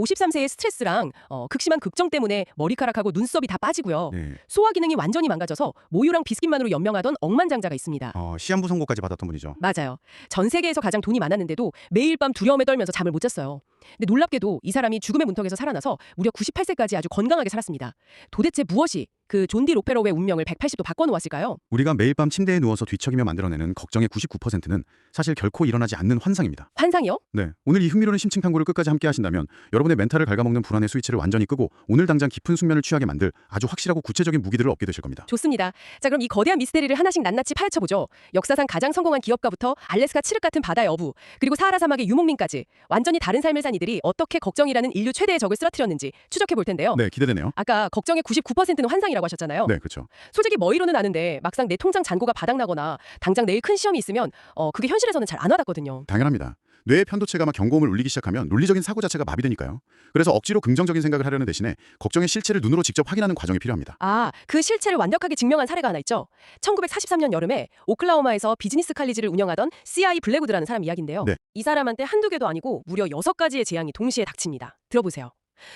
53세의 스트레스랑 극심한 걱정 때문에 머리카락하고 눈썹이 다 빠지고요. 네. 소화 기능이 완전히 망가져서 모유랑 비스킷만으로 연명하던 억만장자가 있습니다. 시한부 선고까지 받았던 분이죠. 맞아요. 전 세계에서 가장 돈이 많았는데도 매일 밤 두려움에 떨면서 잠을 못 잤어요. 근데 놀랍게도 이 사람이 죽음의 문턱에서 살아나서 무려 98세까지 아주 건강하게 살았습니다. 도대체 무엇이 그 존 디 로페로의 운명을 180도 바꿔놓았을까요? 우리가 매일 밤 침대에 누워서 뒤척이며 만들어내는 걱정의 99%는 사실 결코 일어나지 않는 환상입니다. 환상이요? 네, 오늘 이 흥미로운 심층 탐구를 끝까지 함께 하신다면 여러분의 멘탈을 갉아먹는 불안의 스위치를 완전히 끄고 오늘 당장 깊은 숙면을 취하게 만들 아주 확실하고 구체적인 무기들을 얻게 되실 겁니다. 좋습니다. 자, 그럼 이 거대한 미스테리를 하나씩 낱낱이 파헤쳐보죠. 역사상 가장 성공한 기업가부터 알래스카 칠흑 같은 바다의 어부, 그리고 사하라 사막의 유목민까지 완전히 다른 삶을 산 이들이 어떻게 걱정이라는 인류 최대의 적을 쓰러뜨렸는지 추적해 볼 텐데요. 네, 기대되네요. 아까 걱정의 99%는 환상이라고 하셨잖아요. 네, 그렇죠. 솔직히 머리로는 아는데 막상 내 통장 잔고가 바닥나거나 당장 내일 큰 시험이 있으면 그게 현실에서는 잘 안 와닿거든요. 당연합니다. 뇌의 편도체가 막 경고음을 울리기 시작하면 논리적인 사고 자체가 마비되니까요. 그래서 억지로 긍정적인 생각을 하려는 대신에 걱정의 실체를 눈으로 직접 확인하는 과정이 필요합니다. 아, 그 실체를 완벽하게 증명한 사례가 하나 있죠. 1943년 여름에 오클라호마에서 비즈니스 칼리지를 운영하던 C.I. 블랙우드라는 사람 이야기인데요. 네. 이 사람한테 한두 개도 아니고 무려 6가지의 재앙이 동시에 닥칩니다. 들어보세요.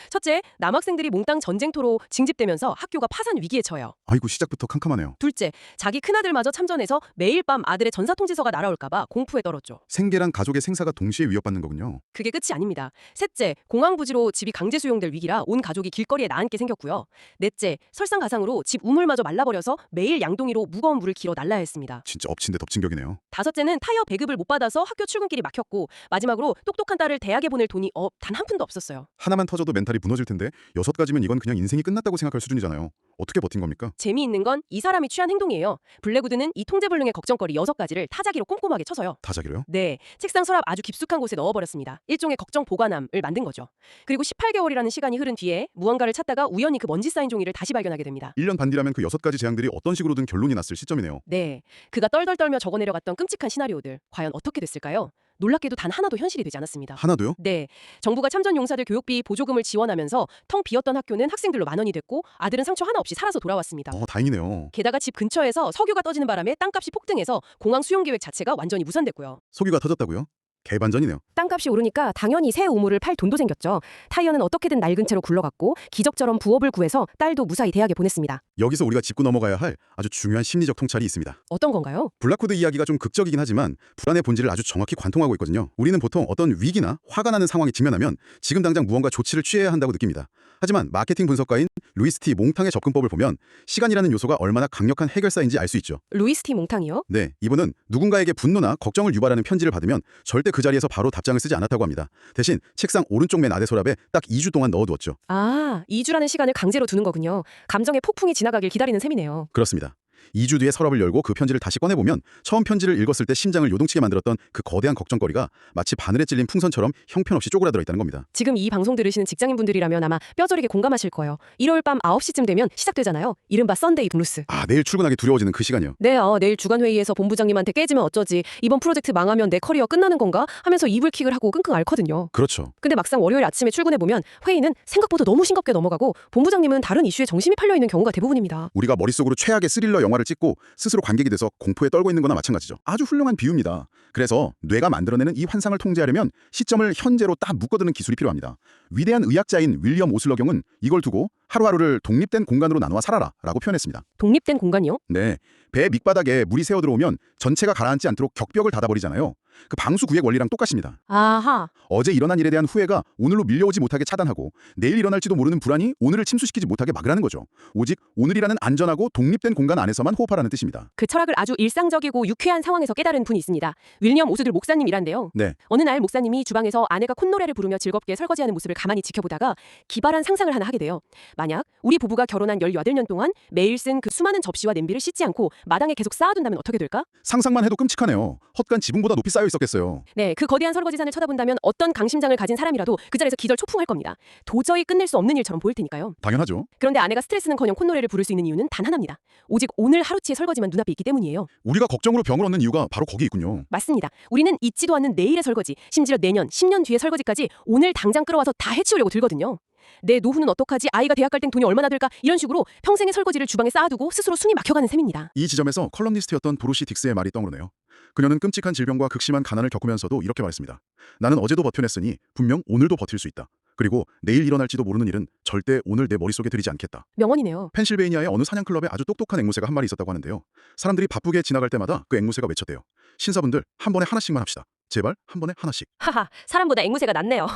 첫째, 남학생들이 몽땅 전쟁터로 징집되면서 학교가 파산 위기에 처해요. 아이고, 시작부터 캄캄하네요. 둘째, 자기 큰아들마저 참전해서 매일 밤 아들의 전사통지서가 날아올까봐 공포에 떨었죠. 생계랑 가족의 생사가 동시에 위협받는 거군요. 그게 끝이 아닙니다. 셋째, 공항 부지로 집이 강제 수용될 위기라 온 가족이 길거리에 나앉게 생겼고요. 넷째, 설상가상으로 집 우물마저 말라버려서 매일 양동이로 무거운 물을 길어 날라야 했습니다. 진짜 엎친 데 덮친 격이네요. 다섯째는 타이어 배급을 못 받아서 학교 출근길이 막혔고, 마지막으로 똑똑한 딸을 대학에 보낼 돈이 단 한 푼도 없었어요. 하나만 터져도 멘탈이 무너질 텐데 6가지면 이건 그냥 인생이 끝났다고 생각할 수준이잖아요. 어떻게 버틴 겁니까? 재미있는 건 이 사람이 취한 행동이에요. 블랙우드는 이 통제불능의 걱정거리 6가지를 타자기로 꼼꼼하게 쳐서요. 다자기로요? 네, 책상 서랍 아주 깊숙한 곳에 넣어버렸습니다. 일종의 걱정 보관함을 만든 거죠. 그리고 18개월이라는 시간이 흐른 뒤에 무언가를 찾다가 우연히 그 먼지 쌓인 종이를 다시 발견하게 됩니다. 1년 반 뒤라면 그 6가지 재앙들이 어떤 식으로든 결론이 났을 시점이네요. 네, 그가 떨덜 떨며 적어내려갔던 끔찍한 시나리오들 과연 어떻게 됐을까요? 놀랍게도 단 하나도 현실이 되지 않았습니다. 하나도요? 네, 정부가 참전 용사들 교육비 보조금을 지원하면서 텅 비었던 학교는 학생들로 만원이 됐고 아들은 상처 하나 없이 살아서 돌아왔습니다. 다행이네요. 게다가 집 근처에서 석유가 떠지는 바람에 땅값이 폭등해서 공항 수용 계획 자체가 완전히 무산됐고요. 석유가 터졌다고요? 개반전이네요. 땅값이 오르니까 당연히 새 우물을 팔 돈도 생겼죠. 타이어는 어떻게든 낡은 채로 굴러갔고 기적처럼 부업을 구해서 딸도 무사히 대학에 보냈습니다. 여기서 우리가 짚고 넘어가야 할 아주 중요한 심리적 통찰이 있습니다. 어떤 건가요? 블랙우드 이야기가 좀 극적이긴 하지만 불안의 본질을 아주 정확히 관통하고 있거든요. 우리는 보통 어떤 위기나 화가 나는 상황에 직면하면 지금 당장 무언가 조치를 취해야 한다고 느낍니다. 하지만 마케팅 분석가인 루이스 T. 몽탕의 접근법을 보면 시간이라는 요소가 얼마나 강력한 해결사인지 알 수 있죠. 루이스 T. 몽탕이요? 네, 이분은 누군가에게 분노나 걱정을 유발하는 편지를 받으면 절대 그 자리에서 바로 답장을 쓰지 않았다고 합니다. 대신 책상 오른쪽 맨 아래 서랍에 딱 2주 동안 넣어두었죠. 아, 2주라는 시간을 강제로 두는 거군요. 감정의 폭풍이 지나가길 기다리는 셈이네요. 그렇습니다. 2주 뒤에 서랍을 열고 그 편지를 다시 꺼내보면 처음 편지를 읽었을 때 심장을 요동치게 만들었던 그 거대한 걱정거리가 마치 바늘에 찔린 풍선처럼 형편없이 쪼그라들어 있다는 겁니다. 지금 이 방송 들으시는 직장인분들이라면 아마 뼈저리게 공감하실 거예요. 일요일 밤 9시쯤 되면 시작되잖아요. 이른바 썬데이 블루스. 내일 출근하기 두려워지는 그 시간이요. 네, 내일 주간회의에서 본부장님한테 깨지면 어쩌지, 이번 프로젝트 망하면 내 커리어 끝나는 건가 하면서 이불킥을 하고 끙끙 앓거든요. 그렇죠. 근데 막상 월요일 아침에 출근해보면 회의는 생각보다 너무 싱겁게 넘어가고 본부장님은 다른 이슈에 정신이 팔려있는 경우가 대부분입니다. 우리가 머릿속으로 최악의 스릴러 영화를 찍고 스스로 관객이 돼서 공포에 떨고 있는 거나 마찬가지죠. 아주 훌륭한 비유입니다. 그래서 뇌가 만들어내는 이 환상을 통제하려면 시점을 현재로 딱 묶어두는 기술이 필요합니다. 위대한 의학자인 윌리엄 오슬러 경은 이걸 두고 하루하루를 독립된 공간으로 나누어 살아라 라고 표현했습니다. 독립된 공간이요? 네, 배 밑바닥에 물이 새어들어오면 전체가 가라앉지 않도록 격벽을 닫아버리잖아요. 그 방수 구획 원리랑 똑같습니다. 아하. 어제 일어난 일에 대한 후회가 오늘로 밀려오지 못하게 차단하고 내일 일어날지도 모르는 불안이 오늘을 침수시키지 못하게 막으라는 거죠. 오직 오늘이라는 안전하고 독립된 공간 안에서만 호흡하라는 뜻입니다. 그 철학을 아주 일상적이고 유쾌한 상황에서 깨달은 분이 있습니다. 윌리엄 오스들 목사님이란데요. 네. 어느 날 목사님이 주방에서 아내가 콧노래를 부르며 즐겁게 설거지하는 모습을 가만히 지켜보다가 기발한 상상을 하나 하게 돼요. 만약 우리 부부가 결혼한 18년 동안 매일 쓴 그 수많은 접시와 냄비를 씻지 않고 마당에 계속 쌓아둔다면 어떻게 될까? 상상만 해도 끔찍하네요. 헛간 지붕보다 높이 쌓여 있었겠어요. 네, 그 거대한 설거지산을 쳐다본다면 어떤 강심장을 가진 사람이라도 그 자리에서 기절 초풍할 겁니다. 도저히 끝낼 수 없는 일처럼 보일 테니까요. 당연하죠. 그런데 아내가 스트레스는커녕 콧노래를 부를 수 있는 이유는 단 하나입니다. 오직 오늘 하루치의 설거지만 눈앞에 있기 때문이에요. 우리가 걱정으로 병을 얻는 이유가 바로 거기 있군요. 맞습니다. 우리는 잊지도 않는 내일의 설거지, 심지어 내년, 10년 뒤의 설거지까지 오늘 당장 끌어와서 다 해치우려고 들거든요. 내 노후는 어떡하지? 아이가 대학 갈 땐 돈이 얼마나 들까? 이런 식으로 평생의 설거지를 주방에 쌓아두고 스스로 숨이 막혀가는 셈입니다. 이 지점에서 컬럼니스트였던 도로시 딕스의 말이 떠오르네요. 그녀는 끔찍한 질병과 극심한 가난을 겪으면서도 이렇게 말했습니다. 나는 어제도 버텨냈으니 분명 오늘도 버틸 수 있다. 그리고 내일 일어날지도 모르는 일은 절대 오늘 내 머릿속에 들이지 않겠다. 명언이네요. 펜실베이니아의 어느 사냥클럽에 아주 똑똑한 앵무새가 한 마리 있었다고 하는데요. 사람들이 바쁘게 지나갈 때마다 그 앵무새가 외쳤대요. 신사분들 한 번에 하나씩만 합시다. 제발 한 번에 하나씩. 하하, 사람보다 앵무새가 낫네요.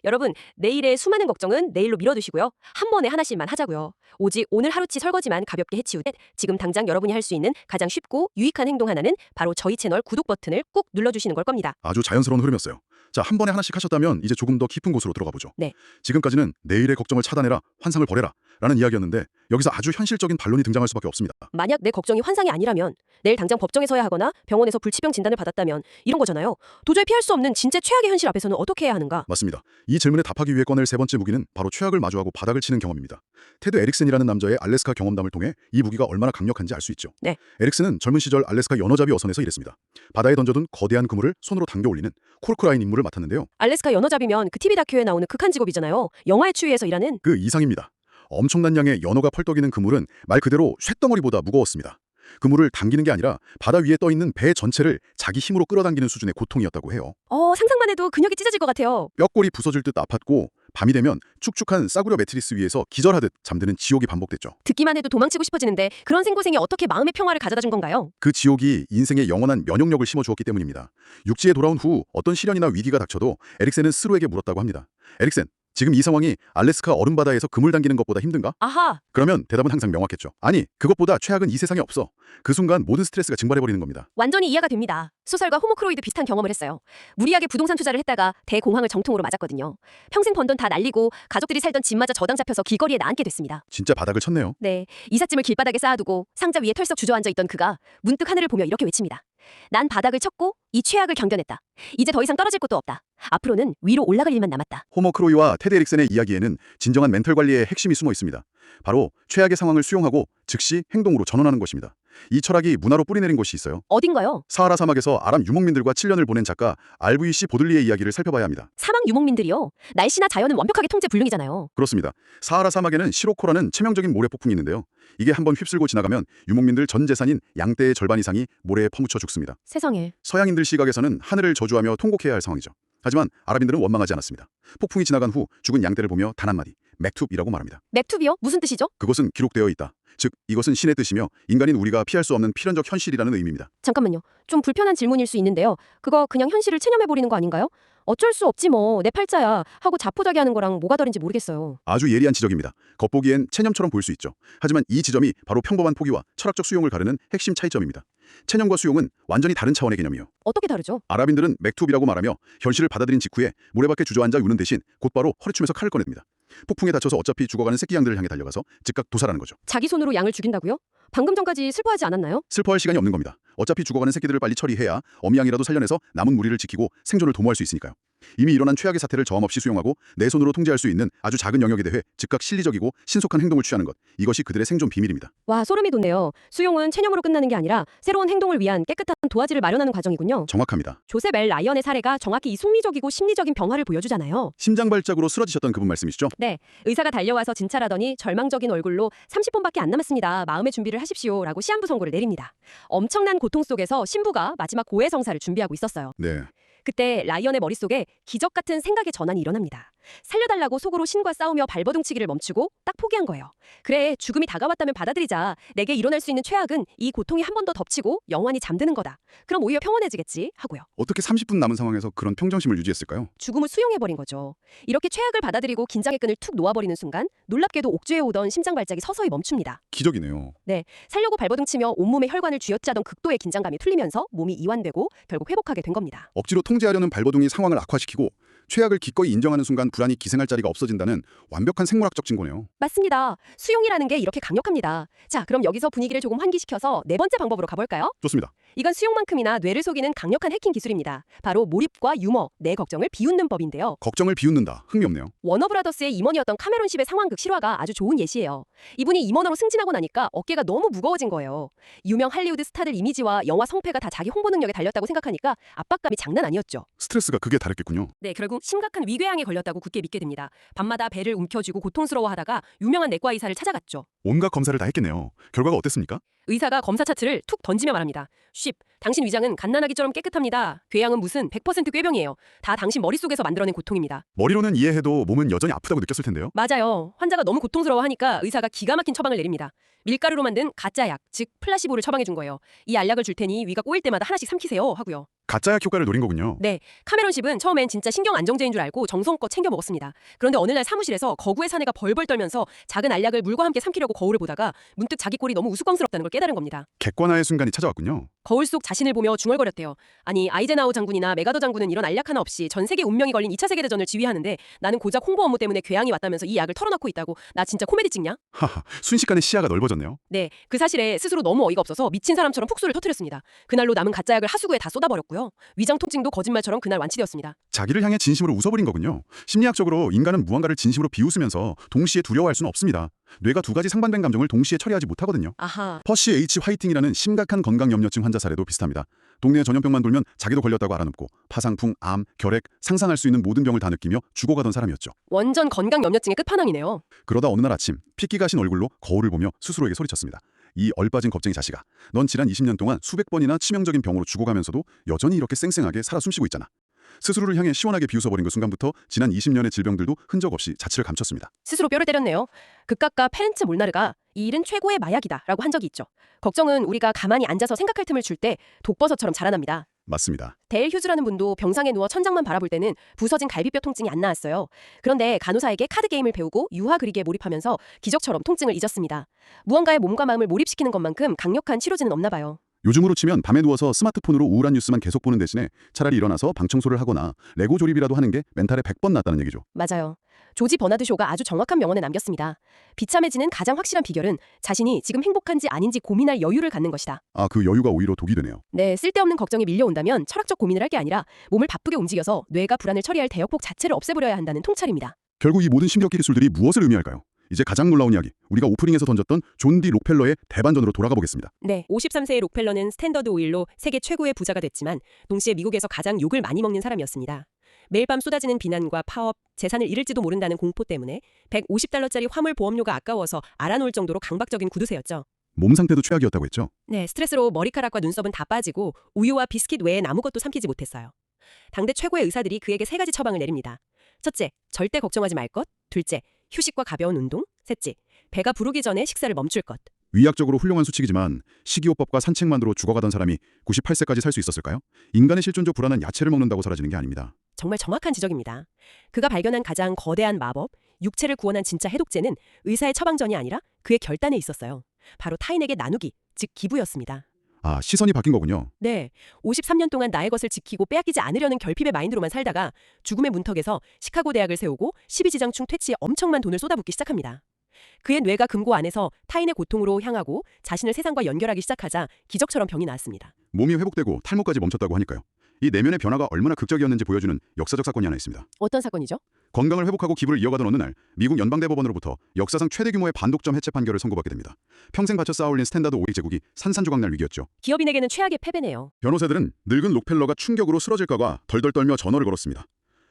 여러분, 내일의 수많은 걱정은 내일로 미뤄두시고요. 한 번에 하나씩만 하자고요. 오직 오늘 하루치 설거지만 가볍게 해치우되 지금 당장 여러분이 할 수 있는 가장 쉽고 유익한 행동 하나는 바로 저희 채널 구독 버튼을 꾹 눌러주시는 걸 겁니다. 아주 자연스러운 흐름이었어요. 자, 한 번에 하나씩 하셨다면 이제 조금 더 깊은 곳으로 들어가 보죠. 네. 지금까지는 내일의 걱정을 차단해라, 환상을 버려라 라는 이야기였는데 여기서 아주 현실적인 반론이 등장할 수밖에 없습니다. 만약 내 걱정이 환상이 아니라면 내일 당장 법정에 서야 하거나 병원에서 불치병 진단을 받았다면 이런 거잖아요. 도저히 피할 수 없는 진짜 최악의 현실 앞에서는 어떻게 해야 하는가? 맞습니다. 이 질문에 답하기 위해 꺼낼 세 번째 무기는 바로 최악을 마주하고 바닥을 치는 경험입니다. 테드 에릭슨이라는 남자의 알래스카 경험담을 통해 이 무기가 얼마나 강력한지 알 수 있죠. 네. 에릭슨은 젊은 시절 알래스카 연어잡이 어선에서 일했습니다. 바다에 던져둔 거대한 그물을 손으로 당겨 올리는 코르크라인 임무를 맡았는데요. 알래스카 연어잡이면 그 TV 다큐에 나오는 극한 직업이잖아요. 영화에 추위해서 일하는. 그 이상입니다. 엄청난 양의 연어가 펄떡이는 그물은 말 그대로 쇳덩어리보다 무거웠습니다. 그물을 당기는 게 아니라 바다 위에 떠 있는 배 전체를 자기 힘으로 끌어당기는 수준의 고통이었다고 해요. 상상만 해도 근육이 찢어질 것 같아요. 뼈골이 부서질 듯 아팠고 밤이 되면 축축한 싸구려 매트리스 위에서 기절하듯 잠드는 지옥이 반복됐죠. 듣기만 해도 도망치고 싶어지는데 그런 생고생이 어떻게 마음의 평화를 가져다 준 건가요? 그 지옥이 인생에 영원한 면역력을 심어주었기 때문입니다. 육지에 돌아온 후 어떤 시련이나 위기가 닥쳐도 에릭센은 스로에게 물었다고 합니다. 에릭센, 지금 이 상황이 알래스카 얼음바다에서 그물 당기는 것보다 힘든가? 아하, 그러면 대답은 항상 명확했죠. 아니, 그것보다 최악은 이 세상에 없어. 그 순간 모든 스트레스가 증발해버리는 겁니다. 완전히 이해가 됩니다. 소설가 호모크로이도 비슷한 경험을 했어요. 무리하게 부동산 투자를 했다가 대공황을 정통으로 맞았거든요. 평생 번 돈 다 날리고 가족들이 살던 집마저 저당 잡혀서 길거리에 나앉게 됐습니다. 진짜 바닥을 쳤네요. 네, 이삿짐을 길바닥에 쌓아두고 상자 위에 털썩 주저앉아 있던 그가 문득 하늘을 보며 이렇게 외칩니다. 난 바닥을 쳤고 이 최악을 견뎌냈다. 이제 더 이상 떨어질 곳도 없다. 앞으로는 위로 올라갈 일만 남았다. 호머 크로이와 테드 에릭센의 이야기에는 진정한 멘털 관리의 핵심이 숨어 있습니다. 바로 최악의 상황을 수용하고 즉시 행동으로 전환하는 것입니다. 이 철학이 문화로 뿌리내린 곳이 있어요. 어딘가요? 사하라 사막에서 아랍 유목민들과 7년을 보낸 작가 RVC 보들리의 이야기를 살펴봐야 합니다. 사막 유목민들이요? 날씨나 자연은 완벽하게 통제 불능이잖아요. 그렇습니다. 사하라 사막에는 시로코라는 치명적인 모래 폭풍이 있는데요. 이게 한번 휩쓸고 지나가면 유목민들 전 재산인 양떼의 절반 이상이 모래에 퍼묻혀 죽습니다. 세상에. 서양인들 시각에서는 하늘을 저주하며 통곡해야 할 상황이죠. 하지만 아랍인들은 원망하지 않았습니다. 폭풍이 지나간 후 죽은 양떼를 보며 단 한마디, 맥투브이라고 말합니다. 맥투비요? 무슨 뜻이죠? 그것은 기록되어 있다. 즉, 이것은 신의 뜻이며 인간인 우리가 피할 수 없는 필연적 현실이라는 의미입니다. 잠깐만요. 좀 불편한 질문일 수 있는데요. 그거 그냥 현실을 체념해버리는 거 아닌가요? 어쩔 수 없지 뭐. 내 팔자야. 하고 자포자기 하는 거랑 뭐가 다른지 모르겠어요. 아주 예리한 지적입니다. 겉보기엔 체념처럼 보일 수 있죠. 하지만 이 지점이 바로 평범한 포기와 철학적 수용을 가르는 핵심 차이점입니다. 체념과 수용은 완전히 다른 차원의 개념이요. 어떻게 다르죠? 아랍인들은 맥투브이라고 말하며 현실을 받아들인 직후에 모래밖에 주저앉아 우는 대신 곧바로 허리춤에서 칼을 꺼냅니다. 폭풍에 다쳐서 어차피 죽어가는 새끼 양들을 향해 달려가서 즉각 도살하는 거죠. 자기 손으로 양을 죽인다고요? 방금 전까지 슬퍼하지 않았나요? 슬퍼할 시간이 없는 겁니다. 어차피 죽어가는 새끼들을 빨리 처리해야 어미 양이라도 살려내서 남은 무리를 지키고 생존을 도모할 수 있으니까요. 이미 일어난 최악의 사태를 저함 없이 수용하고 내 손으로 통제할 수 있는 아주 작은 영역에 대해 즉각 실리적이고 신속한 행동을 취하는 것. 이것이 그들의 생존 비밀입니다. 와, 소름이 돋네요. 수용은 체념으로 끝나는 게 아니라 새로운 행동을 위한 깨끗한 도화지를 마련하는 과정이군요. 정확합니다. 조셉 엘 라이언의 사례가 정확히 이 속리적이고 심리적인 변화를 보여주잖아요. 심장 발작으로 쓰러지셨던 그분 말씀이시죠? 네, 의사가 달려와서 진찰하더니 절망적인 얼굴로 30분밖에 안 남았습니다. 마음의 준비를 하십시오. 라고 시한부 선고를 내립니다. 엄청난 고통 속에서 신부가 마지막 고해성사를 준비하고 있었어요. 네. 그때 라이언의 머릿속에 기적 같은 생각의 전환이 일어납니다. 살려달라고 속으로 신과 싸우며 발버둥치기를 멈추고 딱 포기한 거예요. 그래, 죽음이 다가왔다면 받아들이자. 내게 일어날 수 있는 최악은 이 고통이 한 번 더 덮치고 영원히 잠드는 거다. 그럼 오히려 평온해지겠지 하고요. 어떻게 30분 남은 상황에서 그런 평정심을 유지했을까요? 죽음을 수용해버린 거죠. 이렇게 최악을 받아들이고 긴장의 끈을 툭 놓아버리는 순간 놀랍게도 옥죄해 오던 심장 발작이 서서히 멈춥니다. 기적이네요. 네, 살려고 발버둥치며 온몸의 혈관을 쥐어짜던 극도의 긴장감이 풀리면서 몸이 이완되고 결국 회복하게 된 겁니다. 억지로 통제하려는 발버둥이 상황을 악화시키고 최악을 기꺼이 인정하는 순간 불안이 기생할 자리가 없어진다는 완벽한 생물학적 증거네요. 맞습니다. 수용이라는 게 이렇게 강력합니다. 자, 그럼 여기서 분위기를 조금 환기시켜서 네 번째 방법으로 가볼까요? 좋습니다. 이건 수용만큼이나 뇌를 속이는 강력한 해킹 기술입니다. 바로 몰입과 유머, 내 걱정을 비웃는 법인데요. 걱정을 비웃는다. 흥미없네요. 워너브라더스의 임원이었던 카메론 십의 상황극 실화가 아주 좋은 예시예요. 이분이 임원으로 승진하고 나니까 어깨가 너무 무거워진 거예요. 유명 할리우드 스타들 이미지와 영화 성패가 다 자기 홍보 능력에 달렸다고 생각하니까 압박감이 장난 아니었죠. 스트레스가 극에 달했겠군요. 네, 결국 심각한 위궤양에 걸렸다고 굳게 믿게 됩니다. 밤마다 배를 움켜쥐고 고통스러워하다가 유명한 내과 의사를 찾아갔죠. 온갖 검사를 다 했겠네요. 결과가 어땠습니까? 의사가 검사 차트를 툭 던지며 말합니다. 쉽. 당신 위장은 갓난아기처럼 깨끗합니다. 궤양은 무슨 100% 꾀병이에요. 다 당신 머릿속에서 만들어낸 고통입니다. 머리로는 이해해도 몸은 여전히 아프다고 느꼈을 텐데요. 맞아요. 환자가 너무 고통스러워하니까 의사가 기가 막힌 처방을 내립니다. 밀가루로 만든 가짜 약, 즉 플라시보를 처방해 준 거예요. 이 알약을 줄 테니 위가 꼬일 때마다 하나씩 삼키세요 하고요. 가짜약 효과를 노린 거군요. 네, 카메론 십은 처음엔 진짜 신경 안정제인 줄 알고 정성껏 챙겨 먹었습니다. 그런데 어느 날 사무실에서 거구의 사내가 벌벌 떨면서 작은 알약을 물과 함께 삼키려고 거울을 보다가 문득 자기 꼴이 너무 우스꽝스럽다는 걸 깨달은 겁니다. 객관화의 순간이 찾아왔군요. 거울 속 자신을 보며 중얼거렸대요. 아니, 아이젠하워 장군이나 메가더 장군은 이런 알약 하나 없이 전 세계 운명이 걸린 2차 세계대전을 지휘하는데 나는 고작 홍보 업무 때문에 괴양이 왔다면서 이 약을 털어놓고 있다고. 나 진짜 코미디 찍냐? 하하, 순식간에 시야가 넓어졌네요. 네, 그 사실에 스스로 너무 어이가 없어서 미친 사람처럼 폭소를 터뜨렸습니다. 그날로 남은 가짜 약을 하수구에 다 쏟아버렸고요. 위장 통증도 거짓말처럼 그날 완치되었습니다. 자기를 향해 진심으로 웃어버린 거군요. 심리학적으로 인간은 무언가를 진심으로 비웃으면서 동시에 두려워할 수는 없습니다. 뇌가 두 가지 상반된 감정을 동시에 처리하지 못하거든요. 아하. 퍼시 H 화이팅이라는 심각한 건강 염려증 환자 사례도 비슷합니다. 동네에 전염병만 돌면 자기도 걸렸다고 알아눕고 파상풍, 암, 결핵, 상상할 수 있는 모든 병을 다 느끼며 죽어가던 사람이었죠. 완전 건강 염려증의 끝판왕이네요. 그러다 어느 날 아침 핏기 가신 얼굴로 거울을 보며 스스로에게 소리쳤습니다. 이 얼빠진 겁쟁이 자식아. 넌 지난 20년 동안 수백 번이나 치명적인 병으로 죽어가면서도 여전히 이렇게 쌩쌩하게 살아 숨쉬고 있잖아. 스스로를 향해 시원하게 비웃어버린 그 순간부터 지난 20년의 질병들도 흔적 없이 자취를 감췄습니다. 스스로 뼈를 때렸네요. 극각가 페렌츠 몰나르가 이 일은 최고의 마약이다라고 한 적이 있죠. 걱정은 우리가 가만히 앉아서 생각할 틈을 줄 때 독버섯처럼 자라납니다. 맞습니다. 데일 휴즈라는 분도 병상에 누워 천장만 바라볼 때는 부서진 갈비뼈 통증이 안 나았어요. 그런데 간호사에게 카드 게임을 배우고 유화 그리기에 몰입하면서 기적처럼 통증을 잊었습니다. 무언가에 몸과 마음을 몰입시키는 것만큼 강력한 치료제는 없나 봐요. 요즘으로 치면 밤에 누워서 스마트폰으로 우울한 뉴스만 계속 보는 대신에 차라리 일어나서 방 청소를 하거나 레고 조립이라도 하는 게 멘탈에 100번 낫다는 얘기죠. 맞아요. 조지 버나드 쇼가 아주 정확한 명언을 남겼습니다. 비참해지는 가장 확실한 비결은 자신이 지금 행복한지 아닌지 고민할 여유를 갖는 것이다. 아, 그 여유가 오히려 독이 되네요. 네, 쓸데없는 걱정이 밀려온다면 철학적 고민을 할 게 아니라 몸을 바쁘게 움직여서 뇌가 불안을 처리할 대역폭 자체를 없애버려야 한다는 통찰입니다. 결국 이 모든 심리학기 기술들이 무엇을 의미할까요? 이제 가장 놀라운 이야기, 우리가 오프닝에서 던졌던 존 디 록펠러의 대반전으로 돌아가 보겠습니다. 네, 53세의 록펠러는 스탠더드 오일로 세계 최고의 부자가 됐지만 동시에 미국에서 가장 욕을 많이 먹는 사람이었습니다. 매일 밤 쏟아지는 비난과 파업, 재산을 잃을지도 모른다는 공포 때문에 $150짜리 화물 보험료가 아까워서 알아놓을 정도로 강박적인 구두쇠였죠. 몸 상태도 최악이었다고 했죠. 네, 스트레스로 머리카락과 눈썹은 다 빠지고 우유와 비스킷 외엔 아무것도 삼키지 못했어요. 당대 최고의 의사들이 그에게 3가지 처방을 내립니다. 첫째, 절대 걱정하지 말 것. 둘째, 휴식과 가벼운 운동. 셋째, 배가 부르기 전에 식사를 멈출 것. 위약적으로 훌륭한 수칙이지만 식이요법과 산책만으로 죽어가던 사람이 98세까지 살 수 있었을까요? 인간의 실존적 불안은 야채를 먹는다고 사라지는 게 아닙니다. 정말 정확한 지적입니다. 그가 발견한 가장 거대한 마법, 육체를 구원한 진짜 해독제는 의사의 처방전이 아니라 그의 결단에 있었어요. 바로 타인에게 나누기, 즉 기부였습니다. 아, 시선이 바뀐 거군요. 네, 53년 동안 나의 것을 지키고 빼앗기지 않으려는 결핍의 마인드로만 살다가 죽음의 문턱에서 시카고 대학을 세우고 12지장충 퇴치에 엄청난 돈을 쏟아붓기 시작합니다. 그의 뇌가 금고 안에서 타인의 고통으로 향하고 자신을 세상과 연결하기 시작하자 기적처럼 병이 나았습니다. 몸이 회복되고 탈모까지 멈췄다고 하니까요. 이 내면의 변화가 얼마나 극적이었는지 보여주는 역사적 사건이 하나 있습니다. 어떤 사건이죠? 건강을 회복하고 기부를 이어가던 어느 날 미국 연방대법원으로부터 역사상 최대 규모의 반독점 해체 판결을 선고받게 됩니다. 평생 바쳐 쌓아올린 스탠다드 오일 제국이 산산조각 날 위기였죠. 기업인에게는 최악의 패배네요. 변호사들은 늙은 록펠러가 충격으로 쓰러질까봐 덜덜 떨며 전화를 걸었습니다.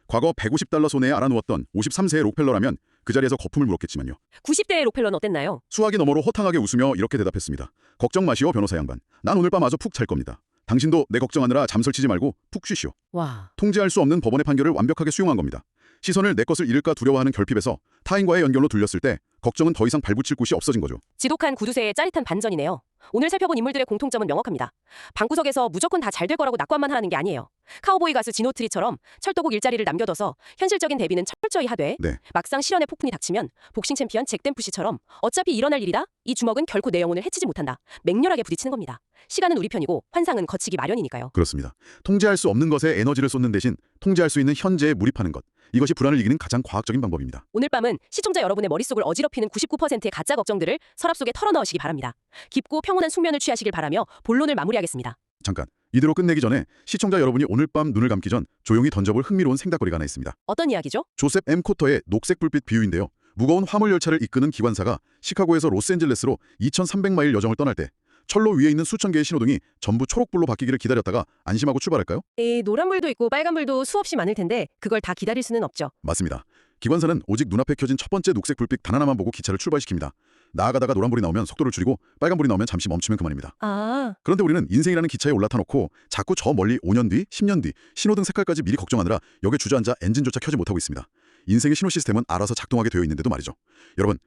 과거 $150 손해에 알아누웠던 53세의 록펠러라면 그 자리에서 거품을 물었겠지만요. 90대의 록펠러는 어땠나요? 수화기 너머로 허탕하게 웃으며 이렇게 대답했습니다. 걱정 마시오 변호사 양반. 난 오늘 밤 아주 푹 잘 겁니다. 당신도 내 걱정하느라 잠설치지 말고 푹 쉬시오. 와, 통제할 수 없는 법원의 판결을 완벽하게 수용한 겁니다. 시선을 내 것을 잃을까 두려워하는 결핍에서 타인과의 연결로 돌렸을 때 걱정은 더 이상 발붙일 곳이 없어진 거죠. 지독한 구두쇠의 짜릿한 반전이네요. 오늘 살펴본 인물들의 공통점은 명확합니다. 방구석에서 무조건 다 잘 될 거라고 낙관만 하는 게 아니에요. 카우보이 가수 지노트리처럼 철도국 일자리를 남겨둬서 현실적인 대비는 철저히 하되 네. 막상 실현의 폭풍이 닥치면 복싱 챔피언 잭 댐프시처럼 어차피 일어날 일이다. 이 주먹은 결코 내 영혼을 해치지 못한다. 맹렬하게 부딪히는 겁니다. 시간은 우리 편이고 환상은 거치기 마련이니까요. 그렇습니다. 통제할 수 없는 것에 에너지를 쏟는 대신 통제할 수 있는 현재에 몰입하는 것. 이것이 불안을 이기는 가장 과학적인 방법입니다. 오늘 밤은 시청자 여러분의 머릿속을 어지럽히는 99%의 가짜 걱정들을 서랍 속에 털어넣으시기 바랍니다. 깊고 평온한 숙면을 취하시길 바라며 본론을 마무리하겠습니다. 잠깐. 이대로 끝내기 전에 시청자 여러분이 오늘 밤 눈을 감기 전 조용히 던져볼 흥미로운 생각거리가 하나 있습니다. 어떤 이야기죠? 조셉 M. 코터의 녹색 불빛 비유인데요. 무거운 화물 열차를 이끄는 기관사가 시카고에서 로스앤젤레스로 2300마일 여정을 떠날 때 철로 위에 있는 수천 개의 신호등이 전부 초록불로 바뀌기를 기다렸다가 안심하고 출발할까요? 노란불도 있고 빨간불도 수없이 많을 텐데 그걸 다 기다릴 수는 없죠. 맞습니다. 기관사는 오직 눈앞에 켜진 첫 번째 녹색 불빛 단 하나만 보고 기차를 출발시킵니다. 나아가다가 노란불이 나오면 속도를 줄이고 빨간불이 나오면 잠시 멈추면 그만입니다. 아, 그런데 우리는 인생이라는 기차에 올라타 놓고 자꾸 저 멀리 5년 뒤, 10년 뒤 신호등 색깔까지 미리 걱정하느라 역에 주저앉아 엔진조차 켜지 못하고 있습니다. 인생의 신호 시스템은 알아서 작동하게 되어 있는데도 말이죠. 여러분,